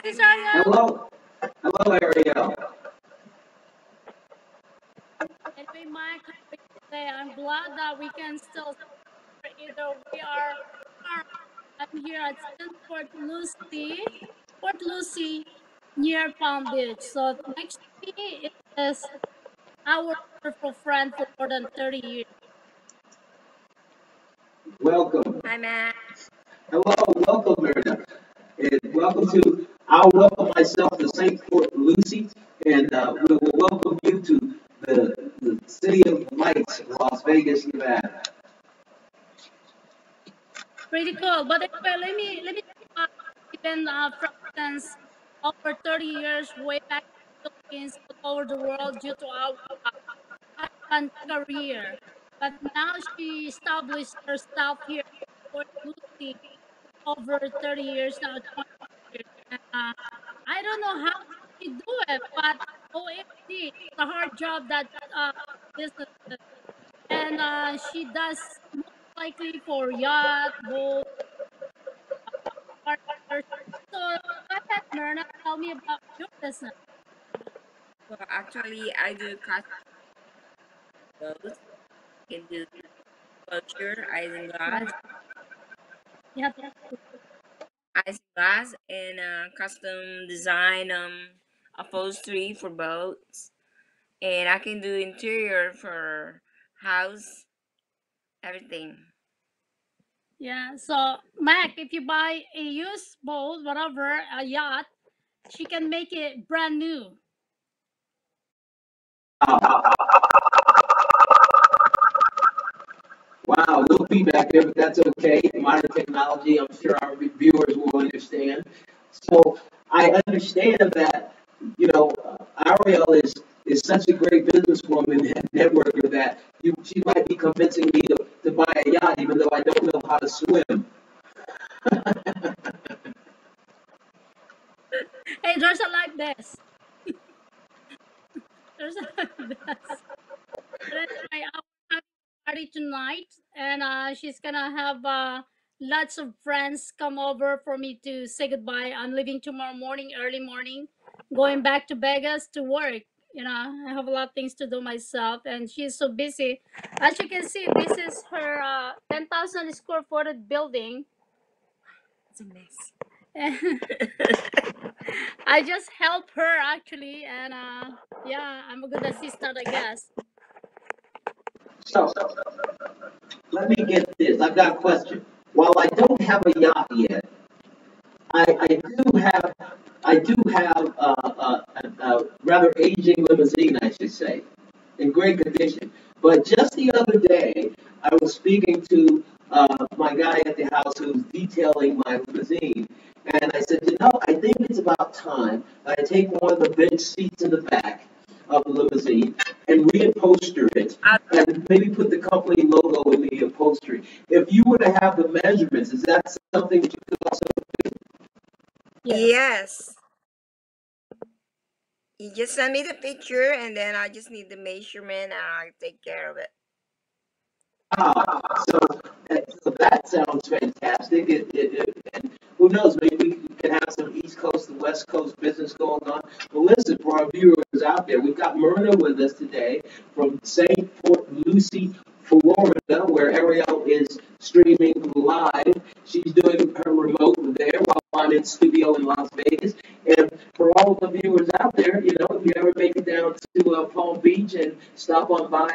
Miss Arielle. Hello. Hello, Arielle. Anyway, Mike, how are you today? I'm glad that we can still either we are I'm here at Port Lucie, near Palm Beach. So next to me is our wonderful friend for more than 30 years. Welcome. Hi, Matt. Hello, welcome, Myrna. And welcome to, I'll welcome myself to St. Port Lucie, and we will welcome you to the City of Lights, Las Vegas, Nevada. Pretty cool. But anyway, let me even for instance, over 30 years way back in the Philippines, all over the world due to our husband's career. But now she established herself here in Port Lucie over 30 years now, 20 years. And, I don't know how she do it, but OMG, it's a hard job that business. And she does most likely for yacht, boat, partners. So go ahead, Myrna, tell me about your business. Well, actually, I do custom clothes. I can do sculpture, That's yeah, and custom design upholstery for boats. And I can do interior for house, everything. yeah. So Mac, if you buy a used boat, whatever, a yacht, she can make it brand new. Wow, wow, no feedback there, but that's okay. Modern technology, I'm sure our viewers will understand. So I understand that, Ariel is such a great businesswoman and networker that she might be convincing me to buy a yacht, even though I don't know how to swim. Hey, there's a like this. There's a like this. But anyway, I'm having a party tonight, and she's gonna have lots of friends come over for me to say goodbye. I'm leaving tomorrow morning, early morning, going back to Vegas to work. I have a lot of things to do myself, and she's so busy. As you can see, this is her 10,000 square foot building. It's a mess. I just help her actually, and yeah, I'm a good assistant, I guess. So let me get this. I've got a question. While I don't have a yacht yet, I do have a rather aging limousine, I should say, in great condition. But just the other day, I was speaking to my guy at the house who was detailing my limousine, and I said, I think it's about time that I take one of the bench seats in the back of the limousine and reupholster it, and maybe put the company logo in the upholstery. If you were to have the measurements, is that something that you could also? Yes. Yes. You just send me the picture, and then I just need the measurement, and I take care of it. Wow. So that sounds fantastic. And who knows, maybe we can have some East Coast and West Coast business going on. But listen, for our viewers out there, we've got Myrna with us today from St. Port Lucie, Florida, where Arielle is streaming live. She's doing her remote there while I'm in studio in Las Vegas. And for all the viewers out there, if you ever make it down to Palm Beach and stop on by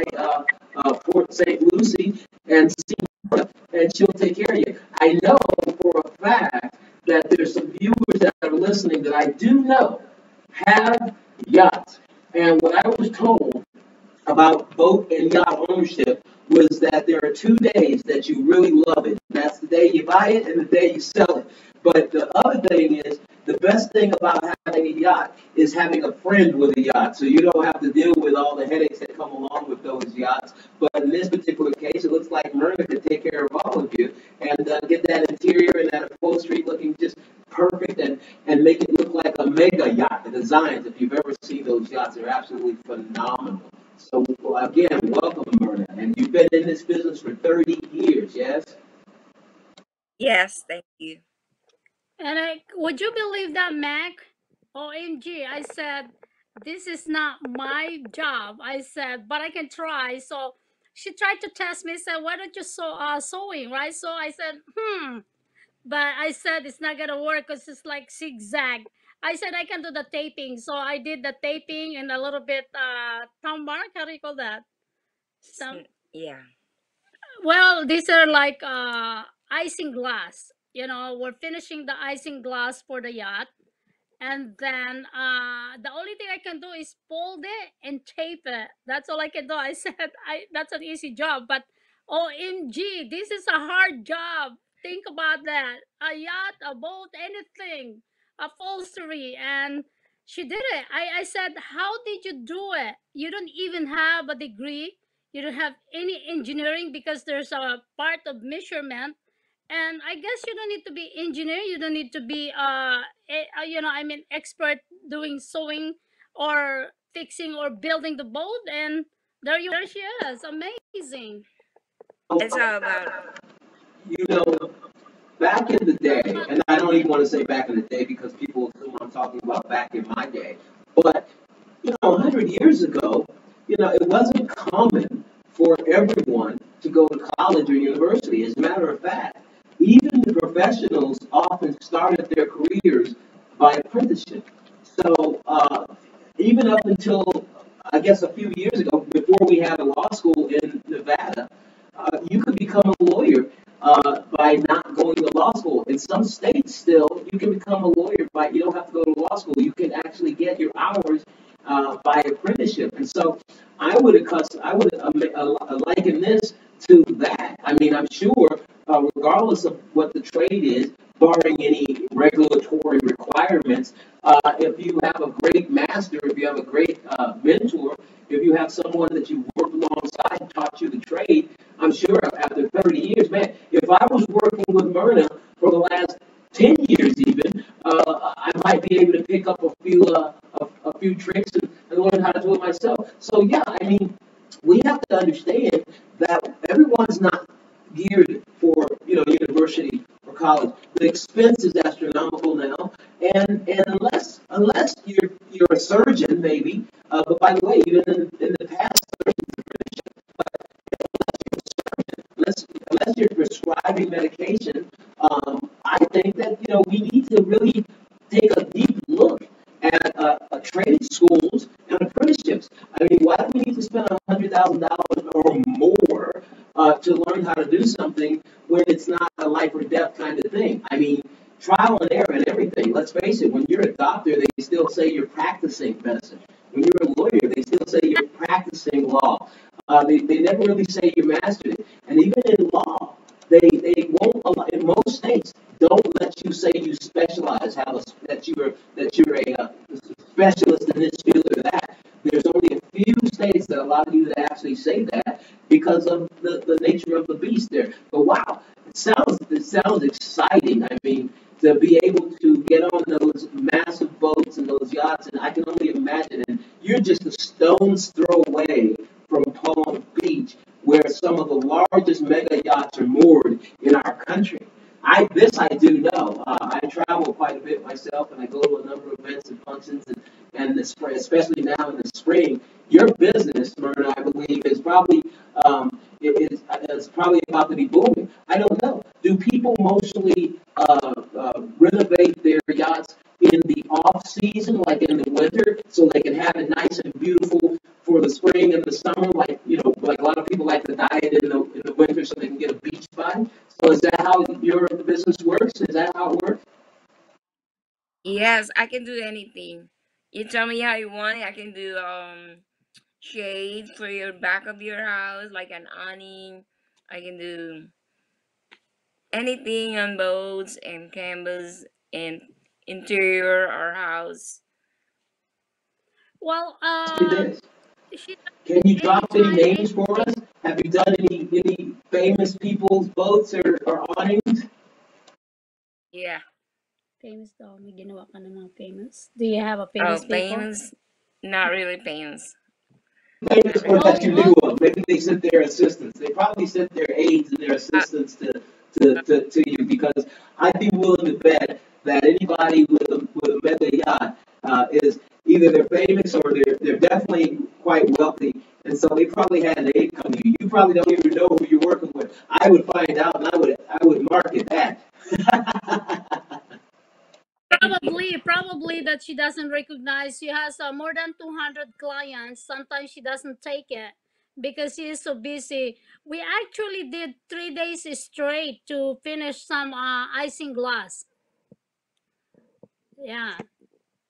Port St. Lucie and see her, and she'll take care of you. I know for a fact that there's some viewers that are listening that I do know have yachts. And what I was told about boat and yacht ownership was that there are 2 days that you really love it. That's the day you buy it and the day you sell it. But the other thing is, the best thing about having a yacht is having a friend with a yacht. So you don't have to deal with all the headaches that come along with those yachts. But in this particular case, it looks like Myrna could take care of all of you and get that interior and that upholstery looking just perfect and make it look like a mega yacht. The designs, if you've ever seen those yachts, are absolutely phenomenal. So again, welcome, Myrna. And you've been in this business for 30 years, yes? Yes, thank you. And would you believe that, Mac? OMG, I said, this is not my job. I said, but I can try. So she tried to test me, said, why don't you sewing, right? So I said, but I said, it's not going to work because it's like zigzag. I said, I can do the taping. So I did the taping and a little bit, thumb mark, how do you call that? Thumb. Yeah. Well, these are like icing glass. We're finishing the icing glass for the yacht, and then the only thing I can do is fold it and tape it. That's all I can do. I said, that's an easy job, but OMG, this is a hard job. Think about that. A yacht, a boat, anything, upholstery, and she did it. I said, how did you do it? You don't even have a degree. You don't have any engineering because there's a part of measurement, and I guess you don't need to be engineer. You don't need to be I mean, expert doing sewing or fixing or building the boat. And there she is, amazing. It's all about. You know, back in the day, and I don't even want to say back in the day because people assume I'm talking about back in my day, but 100 years ago, it wasn't common for everyone to go to college or university. As a matter of fact, even the professionals often started their careers by apprenticeship. So even up until, I guess, a few years ago, before we had a law school in Nevada, you could become a lawyer by not going to law school. In some states, still, you can become a lawyer by you don't have to go to law school. You can actually get your hours by apprenticeship. And so, I would liken this to that. I mean, I'm sure, regardless of what the trade is, barring any regulatory requirements, if you have a great master, if you have a great mentor, if you have someone that you worked alongside and taught you the trade, I'm sure after 30 years, man, if I was working with Myrna for the last 10 years even, I might be able to pick up a few tricks and learn how to do it myself. So yeah, I mean, we have to understand that everyone's not geared for university or college. The expense is astronomical now, and unless you're a surgeon maybe, but by the way, even in the past, unless you're prescribing medication, I think that we need to really take a deep look at trade schools and apprenticeships. I mean, why do we need to spend $100,000 or more to learn how to do something when it's not a life or death kind of thing? I mean, trial and error and everything. Let's face it, when you're a doctor, they still say you're practicing medicine. When you're a lawyer, they still say you're practicing law. They never really say you mastered it. And even in law, they won't allow, in most states, don't let you say you specialize, that you're a specialist in this field or that. There's only a few states that allow you to actually say that because of the nature of the beast there. But wow, it sounds exciting. I mean, to be able to get on those massive boats and those yachts, and I can only imagine. And you're just a stone's throw away from Palm Beach, where some of the largest mega yachts are moored in our country. I do know. I travel quite a bit myself, and I go to a number of events and functions, and the spring, especially now in the spring. Your business, Myrna, I believe, is probably it's probably about to be booming. I don't know. Do people mostly renovate their yachts in the off season, like in the winter, so they can have it nice and beautiful for the spring and the summer? Like like a lot of people like to diet in the winter so they can get a beach body. So is that how your business works? Is that how it works? Yes, I can do anything. You tell me how you want it. I can do shade for your back of your house, like an awning. I can do anything on boats and canvas and interior or house. Well, Ask you this. she Can you drop any anytime, names for anything. us? Have you done any famous people's boats or awnings? Yeah. Famous daw, may ginawa ka ng mga famous. Do you have a Oh, famous people? pains? Not really pains. Not Famous one really. that Oh, you knew well, of. Maybe they sent their assistants. They probably sent their aides and their Uh, assistants to you because I'd be willing to bet that anybody with a mega yacht is either they're famous or they're definitely quite wealthy, and so they probably had an income. You probably don't even know who you're working with. I would find out, and I would market that. Probably that she doesn't recognize. She has more than 200 clients. Sometimes she doesn't take it because she is so busy. We actually did 3 days straight to finish some icing glass. Yeah,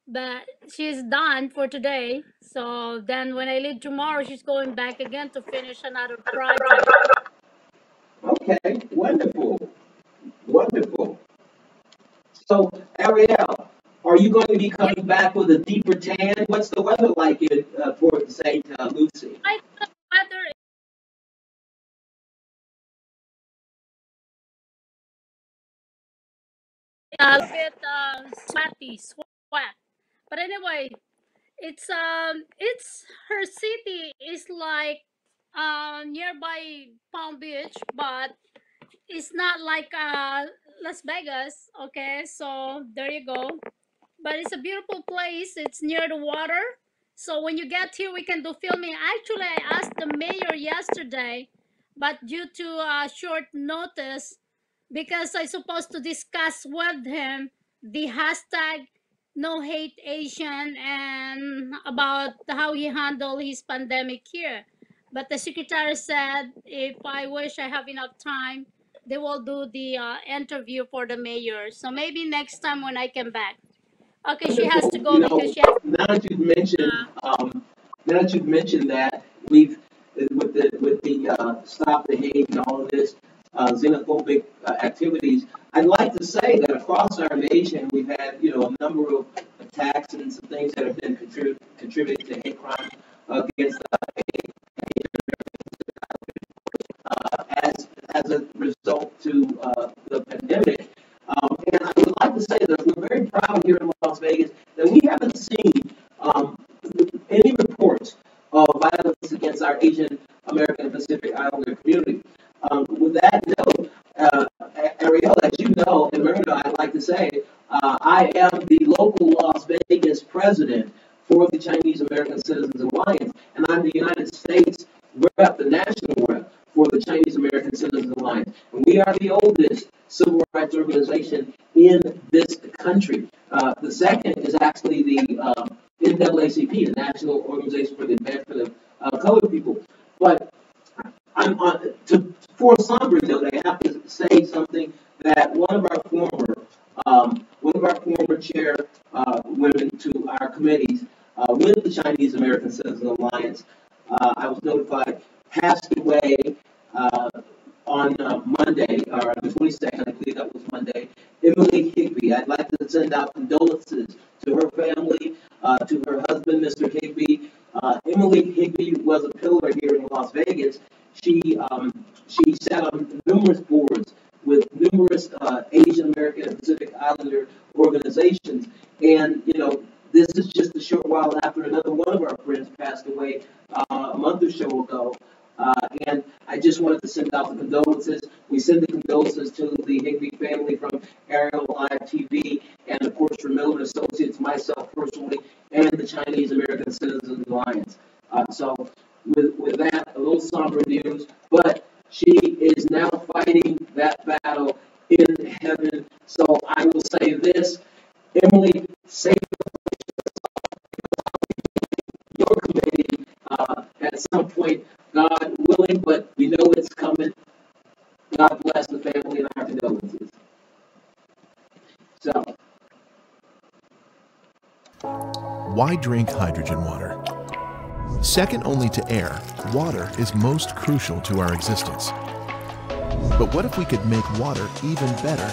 but she's done for today. So then when I leave tomorrow, she's going back again to finish another project. Okay, wonderful, wonderful. So, Arielle, are you going to be Yeah, coming back with a deeper tan? What's the weather like in Port St. Lucie? right now the weather is a bit sweat. But anyway, it's her city is like nearby Palm Beach, but it's not like Las Vegas. Okay, so there you go. But it's a beautiful place. It's near the water. So when you get here, we can do filming. Actually, I asked the mayor yesterday, but due to short notice, because I supposed to discuss with him the hashtag no hate Asian and about how he handled his pandemic here. But the secretary said if I wish I have enough time, they will do the interview for the mayor. So maybe next time when I come back. Okay, she has to Wonderful. go because she has. Now that you've mentioned, Uh, now that you've mentioned that we've with the stop the hate and all of this xenophobic activities, I'd like to say that across our nation we've had a number of attacks and some things that have been contributing to hate crime against as a result to the pandemic. And I would like to say that we're very proud here in Las Vegas that we haven't seen um, any reports of violence against our Asian American and Pacific Islander community. With that note, Arielle, as you know, and Myrna, I'd like to say, I am the local Las Vegas president for the Chinese American Citizens Alliance, and I'm the United States rep, the national rep for the Chinese American Citizens Alliance. And we are the oldest civil rights organization in this country. The second is actually the NAACP, the National Organization for the Advancement of Colored People. But for a somber note, I have to say something that one of our former chair women to our committees with the Chinese American Citizens Alliance, I was notified, passed away uh, on Monday, or the 22nd, I believe that was Monday. Emily Higby. I'd like to send out condolences to her family, to her husband, Mr. Higby. Emily Higby was a pillar here in Las Vegas. She sat on numerous boards with numerous Asian American and Pacific Islander organizations, and this is just a short while after another one of our friends passed away a month or so ago. And I just wanted to send out the condolences. We send the condolences to the Higby family from Arielle Live TV, and of course from Miller Associates, myself personally, and the Chinese American Citizens Alliance. So with that, a little somber news, but she is now fighting that battle in heaven. So I will say this, Emily, save your committee at some point, God willing, but we know it's coming. God bless the family and our condolences. So, Why drink hydrogen water? Second only to air, water is most crucial to our existence. But what if we could make water even better?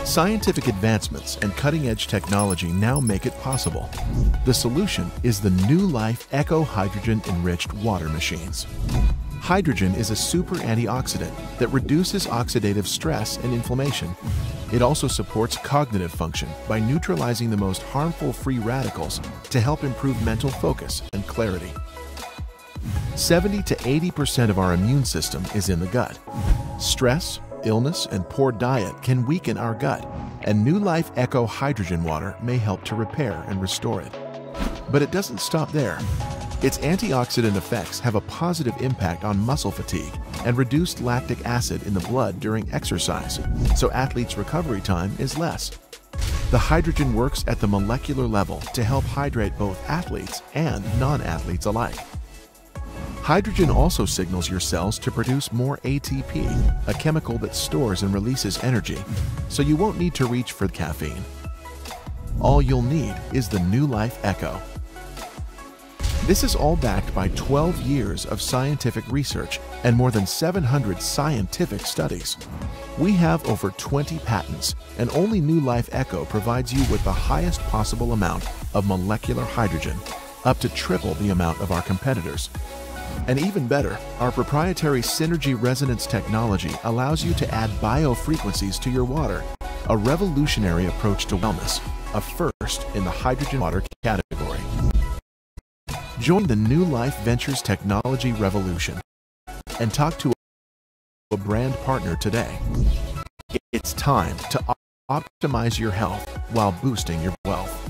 Scientific advancements and cutting-edge technology now make it possible. The solution is the New Life Eco Hydrogen Enriched Water Machines. Hydrogen is a super antioxidant that reduces oxidative stress and inflammation. It also supports cognitive function by neutralizing the most harmful free radicals to help improve mental focus and clarity. 70 to 80% of our immune system is in the gut. Stress, illness and poor diet can weaken our gut, and New Life Echo Hydrogen Water may help to repair and restore it. But it doesn't stop there. Its antioxidant effects have a positive impact on muscle fatigue and reduced lactic acid in the blood during exercise, so athletes' recovery time is less. The hydrogen works at the molecular level to help hydrate both athletes and non-athletes alike. Hydrogen also signals your cells to produce more ATP, a chemical that stores and releases energy, so you won't need to reach for caffeine. All you'll need is the New Life Echo. This is all backed by 12 years of scientific research and more than 700 scientific studies. We have over 20 patents, and only New Life Echo provides you with the highest possible amount of molecular hydrogen, up to triple the amount of our competitors. And even better, our proprietary Synergy Resonance technology allows you to add biofrequencies to your water, a revolutionary approach to wellness, a first in the hydrogen water category. Join the New Life Ventures technology revolution and talk to a brand partner today. It's time to optimize your health while boosting your wealth.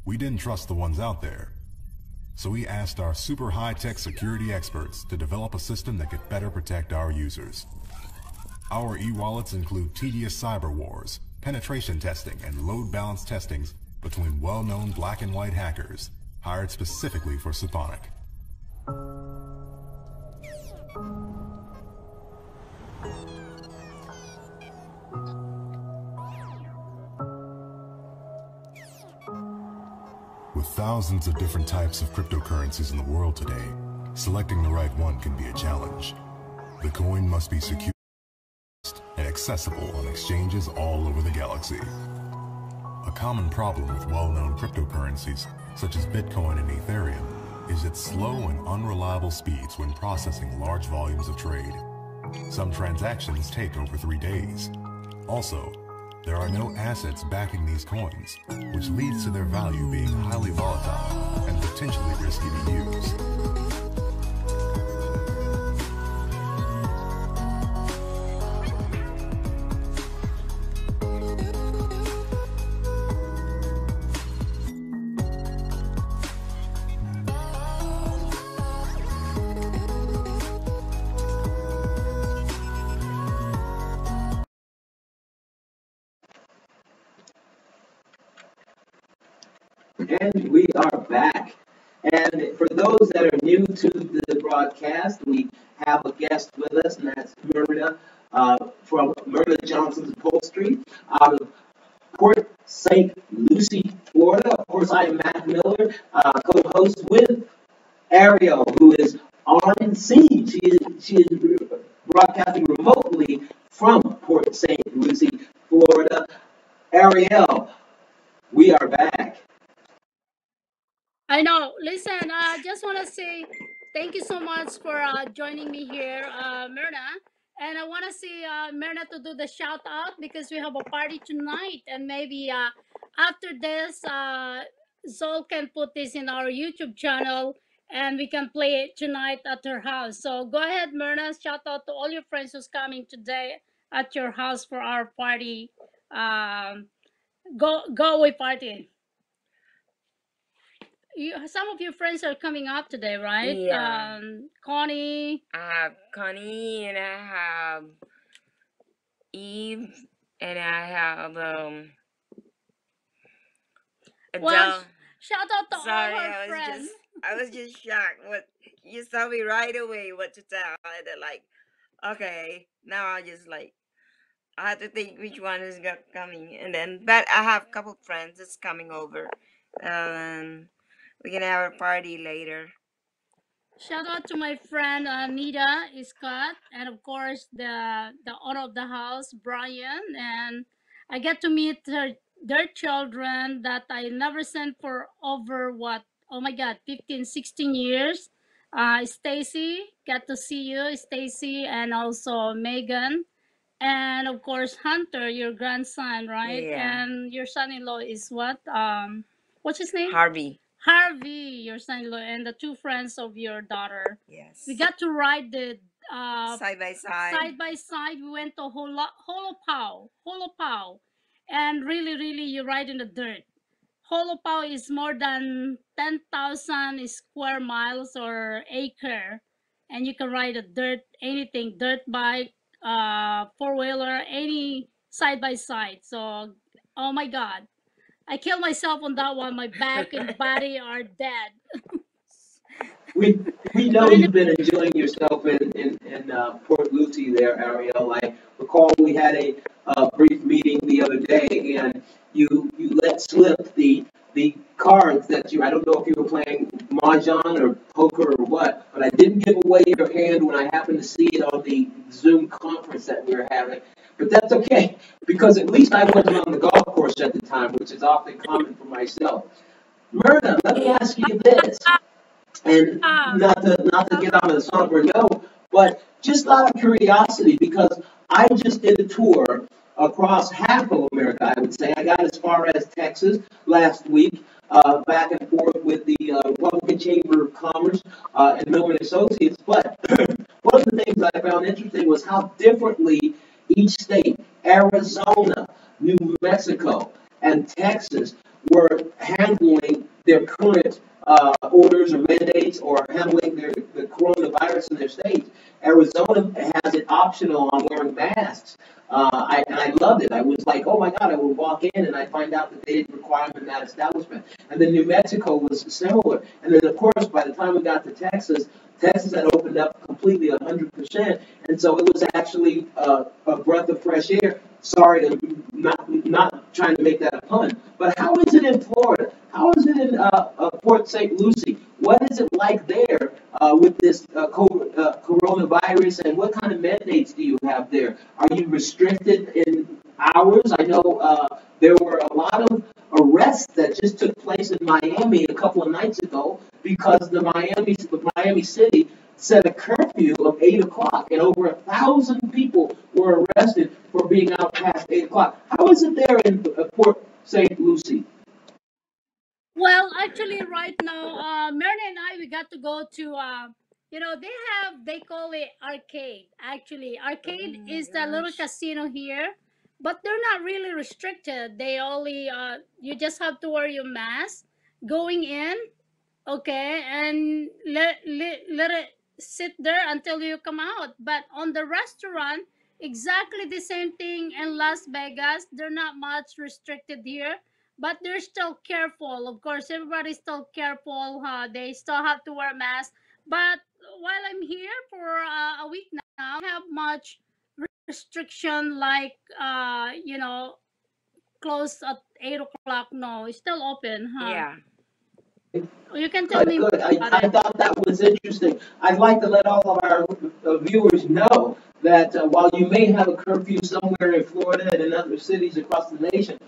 We didn't trust the ones out there, so we asked our super high-tech security experts to develop a system that could better protect our users. Our e-wallets include tedious cyber wars, penetration testing, and load balance testings between well-known black and white hackers hired specifically for Symphonic. With thousands of different types of cryptocurrencies in the world today, selecting the right one can be a challenge. The coin must be secure and accessible on exchanges all over the galaxy. A common problem with well-known cryptocurrencies, such as Bitcoin and Ethereum, is its slow and unreliable speeds when processing large volumes of trade. Some transactions take over 3 days. Also, there are no assets backing these coins, which leads to their value being highly volatile and potentially risky to use. And we are back. And for those that are new to the broadcast, we have a guest with us, and that's Myrna from Myrna Jonson's Upholstery out of Port St. Lucie, Florida. Of course, I am Matt Miller, co-host with Arielle, who is on scene. She is broadcasting remotely from Port St. Lucie, Florida. Arielle, we are back. I know. Listen, I just want to say thank you so much for joining me here, Myrna. And I want to see Myrna to do the shout out because we have a party tonight. And maybe after this, Zol can put this in our YouTube channel and we can play it tonight at her house. So go ahead, Myrna. Shout out to all your friends who's coming today at your house for our party. Go away party. Some of your friends are coming up today, right? Yeah. Connie. I have Connie and I have Eve and I have Well, Adele. shout out to all Sorry, her friends. I was just shocked. What you saw me right away what to tell, and then like, okay, now I just like I have to think which one is coming, and then but I have a couple friends that's coming over. We're gonna have a party later. Shout out to my friend Nita Scott, and of course the owner of the house, Brian, and I get to meet their children that I never sent for over what, oh my god, 15, 16 years. Stacy, get to see you, Stacy, and also Megan, and of course Hunter, your grandson, right? Yeah, And your son-in-law is what? What's his name? Harvey. Harvey, your son-in-law, and the two friends of your daughter. We Yes, got to ride the side by side. side by side. We went to Holopao, and really, really, you ride in the dirt. Holopao is more than 10,000 square miles or acre, and you can ride a anything, dirt bike, four wheeler, any side by side. So, oh my God, I killed myself on that one. My back and body are dead. We we know But you've been enjoying yourself in Port Lucie there, Arielle. I recall we had a brief meeting the other day, and you let slip the cards that you. I don't know if you were playing mahjong or poker or what, but I didn't give away your hand when I happened to see it on the Zoom conference that we were having. But that's okay, because at least I wasn't on the golf course at the time, which is often common for myself. Myrna, let me ask you this. And uh, not to get on a somber note, but just out of curiosity, because I just did a tour across half of America, I would say. I got as far as Texas last week, back and forth with the Republican Chamber of Commerce and Millman Associates. But one of the things I found interesting was how differently each state, Arizona, New Mexico, and Texas, were handling their current orders or mandates or handling the coronavirus in their states. Arizona has it optional on wearing masks. And I loved it. I was like, oh my God, I would walk in and I find out that they didn't require them in that establishment. And then New Mexico was similar. And then, of course, by the time we got to Texas, Texas had opened up completely 100%. And so it was actually a breath of fresh air. Sorry, to not trying to make that a pun. But how is it in Florida? How is it in Port St. Lucie? What is it like there with this coronavirus, and what kind of mandates do you have there? Are you restricted in hours? I know there were a lot of arrests that just took place in Miami a couple of nights ago because Miami City set a curfew of 8 o'clock, and over 1,000 people were arrested for being out past 8 o'clock. How is it there in Port St. Lucie? well, actually, right now, Myrna and I, we got to go to, they call it arcade. Actually, Oh arcade my is the little gosh. casino here, but they're not really restricted. They only, you just have to wear your mask going in. Okay, and let it sit there until you come out. But on the restaurant, exactly the same thing in Las Vegas. They're not much restricted here, but they're still careful. Of course, everybody's still careful. They still have to wear masks. But while I'm here for a week now, have much restriction like close at 8 o'clock. No, it's still open, huh? Yeah. You can tell Good, me good. more about I it. thought that was interesting. I'd like to let all of our viewers know that while you may have a curfew somewhere in Florida and in other cities across the nation,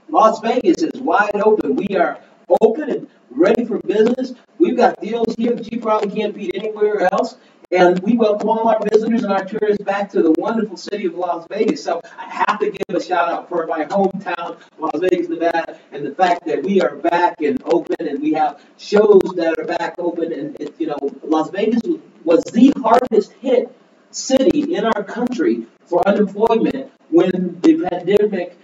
Las Vegas is wide open. We are open and ready for business. We've got deals here that you probably can't beat anywhere else. And we welcome all our visitors and our tourists back to the wonderful city of Las Vegas. So I have to give a shout out for my hometown, Las Vegas, Nevada, and the fact that we are back and open, and we have shows that are back open. And Las Vegas was the hardest hit city in our country for unemployment when the pandemic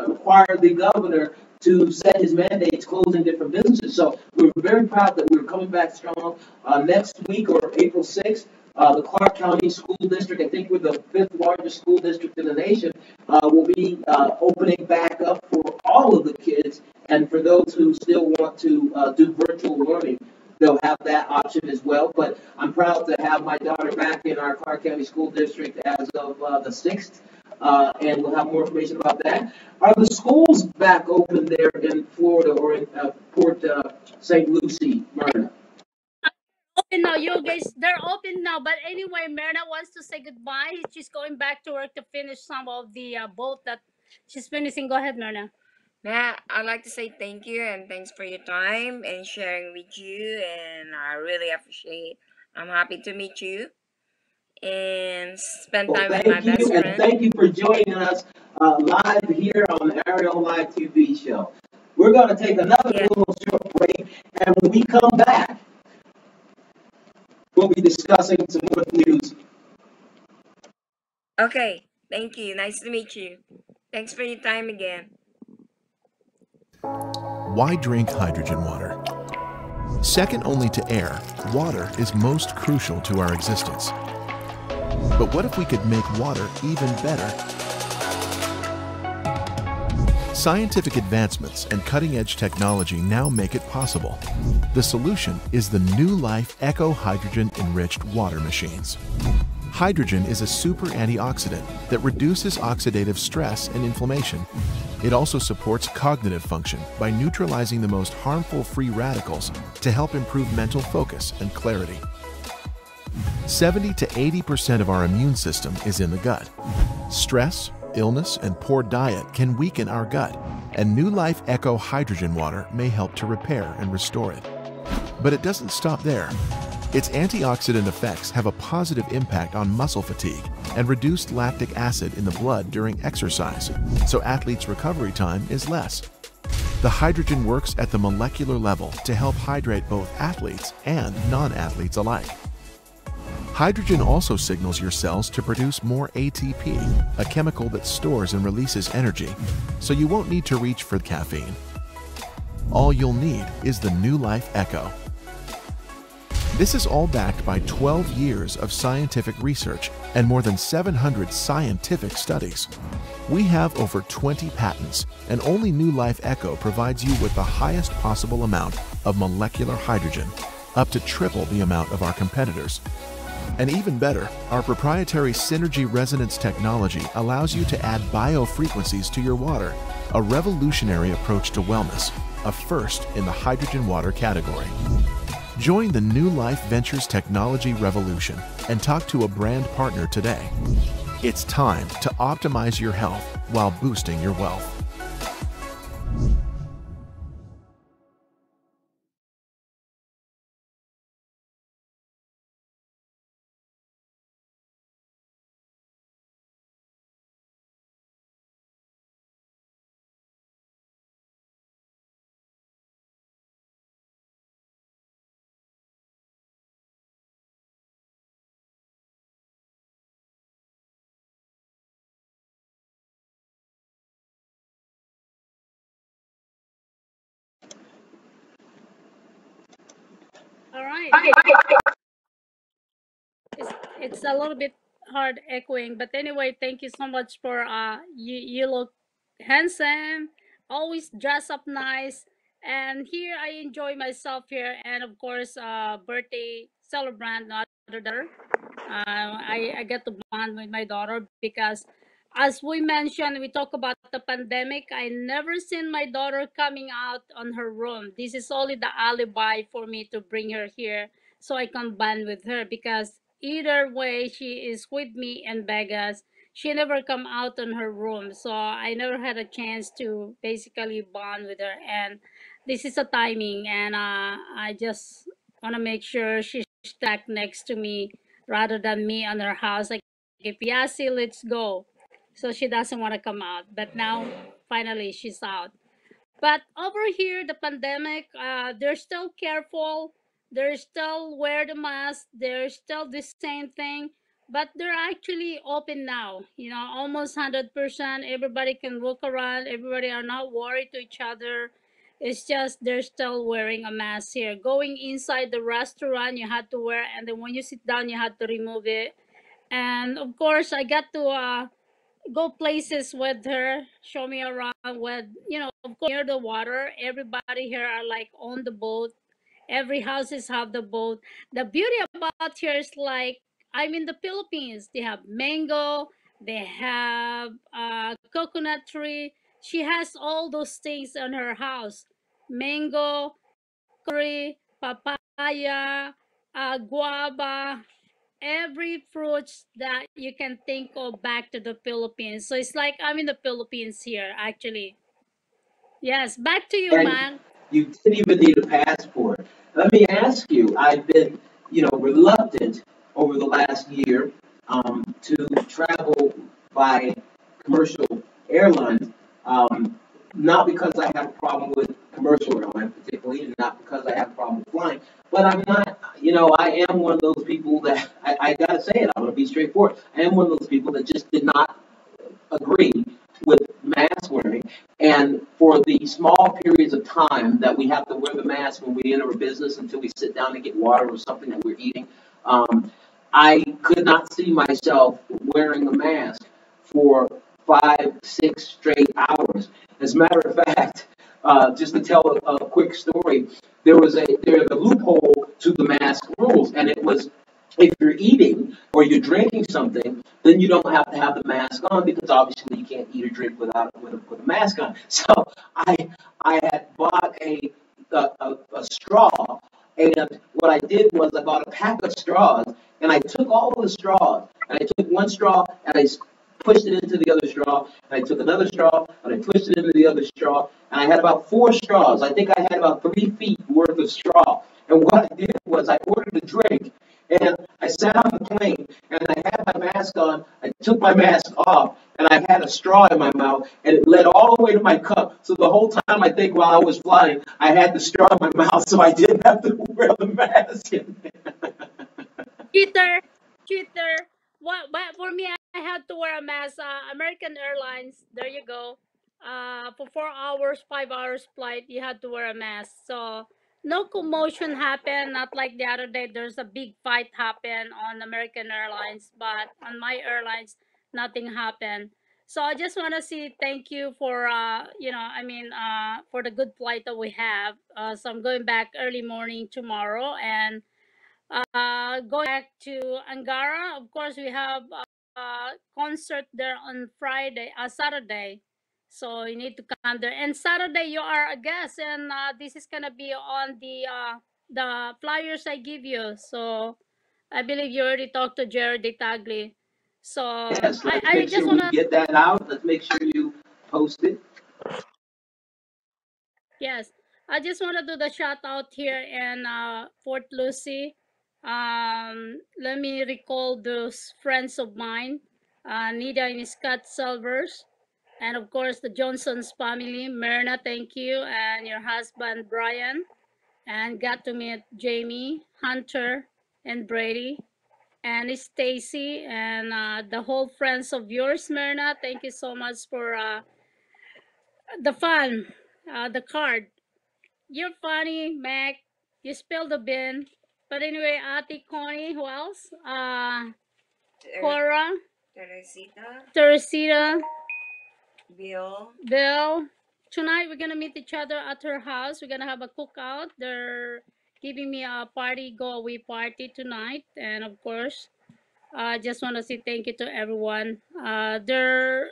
required the governor to set his mandates closing different businesses. So we're very proud that we're coming back strong next week or April 6th. The Clark County School District, I think we're the fifth largest school district in the nation, will be opening back up for all of the kids. And for those who still want to do virtual learning, they'll have that option as well. But I'm proud to have my daughter back in our Clark County School District as of the 6th. And we'll have more information about that. Are the schools back open there in Florida or in Port St. Lucie, Myrna? Open now, you guys. They're open now. But anyway, Myrna wants to say goodbye. She's going back to work to finish some of the boat that she's finishing. Go ahead, Myrna. Yeah, I'd like to say thank you and thanks for your time and sharing with you. And I really appreciate. I'm happy to meet you and spend Well, time with my thank you, best and friend. thank you for joining us live here on the Arielle Live TV show. We're going to take another Yeah. little short break, and when we come back, we'll be discussing some more news. Okay. Thank you. Nice to meet you. Thanks for your time again. Why drink hydrogen water? Second only to air, water is most crucial to our existence. But what if we could make water even better? Scientific advancements and cutting-edge technology now make it possible. The solution is the New Life Eco Hydrogen Enriched Water Machines. Hydrogen is a super antioxidant that reduces oxidative stress and inflammation. It also supports cognitive function by neutralizing the most harmful free radicals to help improve mental focus and clarity. 70 to 80% of our immune system is in the gut. Stress, illness, and poor diet can weaken our gut, and New Life Eco Hydrogen Water may help to repair and restore it. But it doesn't stop there. Its antioxidant effects have a positive impact on muscle fatigue and reduced lactic acid in the blood during exercise, so athletes' recovery time is less. The hydrogen works at the molecular level to help hydrate both athletes and non-athletes alike. Hydrogen also signals your cells to produce more ATP, a chemical that stores and releases energy, so you won't need to reach for caffeine. All you'll need is the New Life Echo. This is all backed by 12 years of scientific research and more than 700 scientific studies. We have over 20 patents, and only New Life Echo provides you with the highest possible amount of molecular hydrogen, up to triple the amount of our competitors. And even better, our proprietary Synergy Resonance technology allows you to add biofrequencies to your water, a revolutionary approach to wellness, a first in the hydrogen water category. Join the New Life Ventures technology revolution and talk to a brand partner today. It's time to optimize your health while boosting your wealth. All right. It's a little bit hard echoing, but anyway, thank you so much for you look handsome, always dress up nice, and here I enjoy myself here, and of course, birthday celebrant, not other daughter. I get to bond with my daughter because, as we mentioned, we talk about the pandemic. I never seen my daughter coming out on her room. This is only the alibi for me to bring her here so I can bond with her because either way she is with me in Vegas. She never come out on her room, so I never had a chance to basically bond with her. And this is a timing, and I just want to make sure she's stuck next to me rather than me on her house. Like, if Yasi, let's go. So she doesn't want to come out. But now, finally, she's out. But over here, the pandemic, they're still careful. They're still wear the mask. They're still the same thing. But they're actually open now. You know, almost 100%. Everybody can walk around. Everybody are not worried to each other. It's just they're still wearing a mask here. Going inside the restaurant, you had to wear, and then when you sit down, you had to remove it. And of course, I got to go places with her, show me around with, of course, near the water. Everybody here are like on the boat. Every houses have the boat. The beauty about here is like, I'm in the Philippines. They have mango, they have coconut tree. She has all those things in her house. Mango, curry, papaya, guava, every fruits that you can think of back to the Philippines. So it's like I'm in the Philippines here, actually. Yes, back to you, And man. you didn't even need a passport. Let me ask you, I've been, reluctant over the last year to travel by commercial airlines, not because I have a problem with commercial airlines particularly, and not because I have a problem with flying, but I'm not, I am one of those people that, I gotta say it, I'm gonna be straightforward. I am one of those people that just did not agree with mask wearing. And for the small periods of time that we have to wear the mask when we enter a business until we sit down to get water or something that we're eating, um, I could not see myself wearing a mask for 5, 6 straight hours. As a matter of fact, just to tell a quick story, there's a loophole to the mask rules, and it was if you're eating or you're drinking something, then you don't have to have the mask on because obviously you can't eat or drink with a mask on. So I I had bought a straw, and what I did was I bought a pack of straws, and I took all of the straws, and I took one straw and pushed it into the other straw, and I took another straw and I pushed it into the other straw, and I had about 4 straws. I think I had about 3 feet worth of straw. And what I did was I ordered a drink, and I sat on the plane, and I had my mask on. I took my mask off, and I had a straw in my mouth, and it led all the way to my cup. So the whole time I think while I was flying, I had the straw in my mouth, so I didn't have to wear the mask. Cheater, cheater. What for me, I had to wear a mask. American Airlines, there you go. For 4 hours, 5 hours flight, you had to wear a mask. So no commotion happened. Not like the other day. There's a big fight happen on American Airlines, but on my airlines, nothing happened. So I just want to say thank you for for the good flight that we have. So I'm going back early morning tomorrow, and going back to Angara. Of course, we have a concert there on Saturday. So you need to come there. And Saturday you are a guest, and this is gonna be on the flyers I give you. So I believe you already talked to Jared Tagli. So Yes, let's I make just sure we wanna get that out. Let's make sure you post it. Yes, I just want to do the shout out here in Fort Lucy. Let me recall those friends of mine, Nida and Scott Silvers, and of course the Johnson's family. Myrna, thank you, and your husband Brian, and got to meet Jamie, Hunter, and Brady, and Stacy, and the whole friends of yours, Myrna. Thank you so much for the fun, the card. You're funny, Mac. You spilled the bin. But anyway, Ate Connie, who else? Cora, Teresita, Teresita, Bill. Bill. Tonight we're gonna meet each other at her house. We're gonna have a cookout. They're giving me a party, go away party tonight, and of course, I just want to say thank you to everyone. They're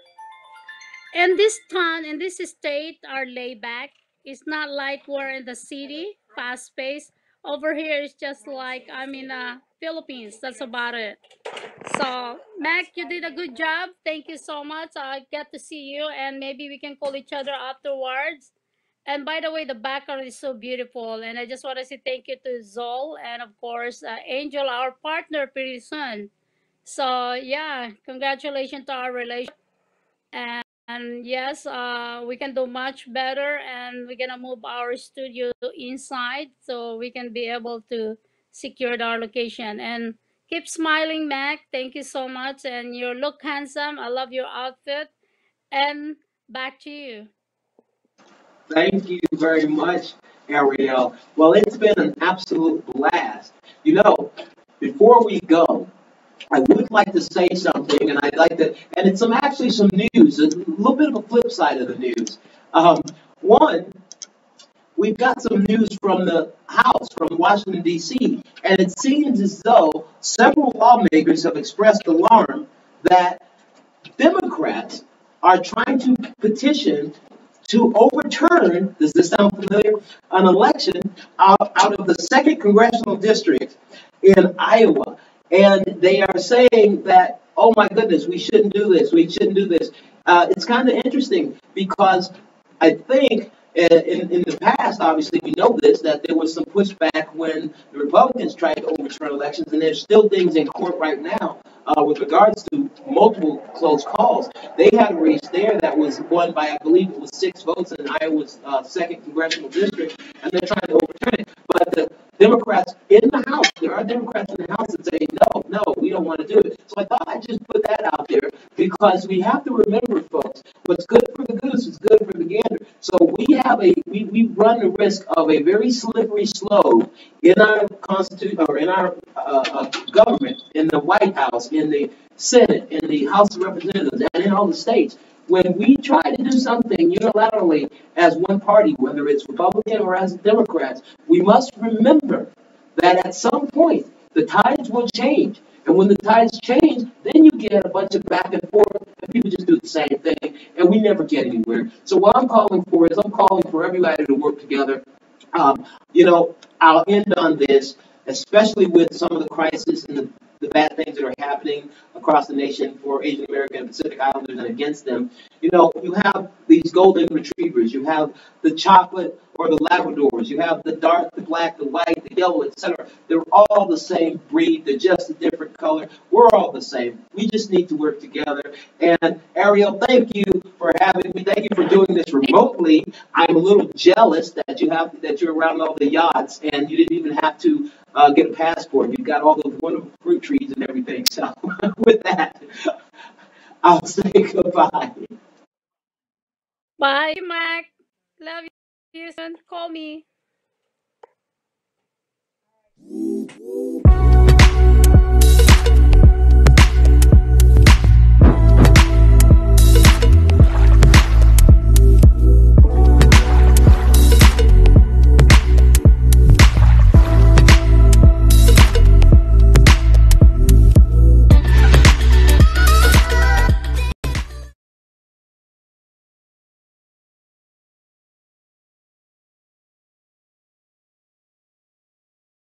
in this town, in this state, are laid back. It's not like we're in the city, fast paced. Over here, it's just like I'm in the Philippines. That's about it. So, Mac, you did a good job. Thank you so much. I get to see you, and maybe we can call each other afterwards. And by the way, the background is so beautiful. And I just want to say thank you to Zol and, of course, Angel, our partner, pretty soon. So, yeah, congratulations to our relationship. And yes, we can do much better, and we're gonna move our studio inside so we can be able to secure our location. And keep smiling, Mac. Thank you so much, and you look handsome. I love your outfit. And back to you. Thank you very much, Arielle. Well, it's been an absolute blast. You know, before we go, I would like to say something, and I'd like to, and it's some actually some news, a little bit of a flip side of the news. Um, One, we've got some news from the House, from Washington, D.C., and it seems as though several lawmakers have expressed alarm that Democrats are trying to petition to overturn, does this sound familiar, an election out of the second congressional district in Iowa. And they are saying that, oh my goodness, we shouldn't do this, we shouldn't do this. It's kind of interesting because I think in the past, obviously, we know this, that there was some pushback when the Republicans tried to overturn elections, and there's still things in court right now with regards to multiple close calls. They had a race there that was won by, I believe it was 6 votes in Iowa's second congressional district, and they're trying to overturn it. But the Democrats in the House, there are Democrats in the House that say, no, no, we don't want to do it. So I thought I'd just put that out there because we have to remember, folks, what's good for the goose is good for the gander. So we run the risk of a very slippery slope in our constitution or in our government, in the White House, in the Senate, in the House of Representatives, and in all the states. When we try to do something unilaterally as one party, whether it's Republican or as Democrats, we must remember that at some point the tides will change. And when the tides change, then you get a bunch of back and forth, and people just do the same thing, and we never get anywhere. So what I'm calling for is I'm calling for everybody to work together. I'll end on this, especially with some of the crisis and the bad things that are happening across the nation for Asian American and Pacific Islanders and against them. You have these golden retrievers, you have the chocolate or the Labradors, you have the dark, the black, the white, the yellow, etc. They're all the same breed, they're just a different color. We're all the same. We just need to work together. And Arielle, thank you for having me. Thank you for doing this remotely. I'm a little jealous that you're around all the yachts and you didn't even have to get a passport. You've got all those wonderful fruit trees and everything. So with that, I'll say goodbye. Bye, Mac. Love you soon. Call me.